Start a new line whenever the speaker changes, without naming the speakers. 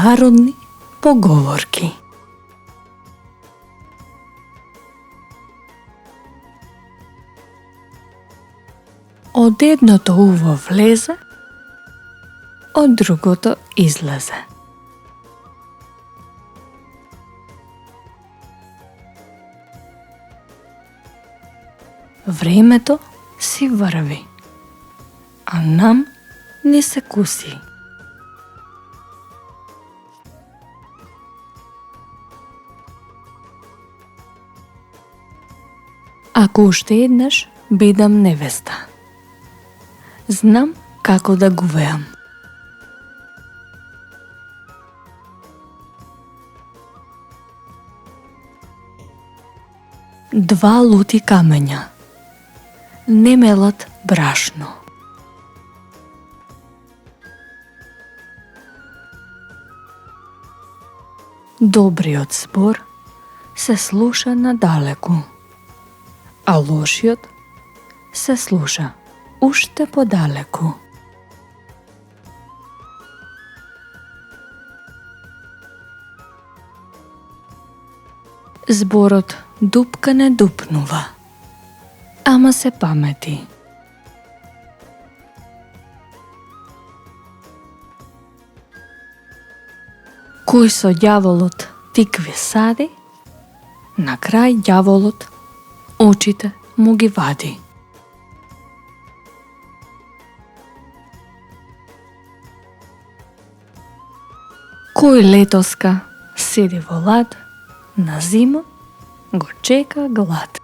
Народни поговорки. Од едното уво влезе, од другото излезе. Времето си врви, а нам ни се куси. Ако уште еднаш бидам невеста, знам како да гувеам. Два лути камења не мелат брашно. Добриот збор се слуша надалеку, а лошиот се слуша уште подалеку. Зборот дупка не дупнува, ама се памети. Кој со ѓаволот тикви сади, на крај ѓаволот очите му ги вади. Кој летоска седи во лад, на зима го чека глад.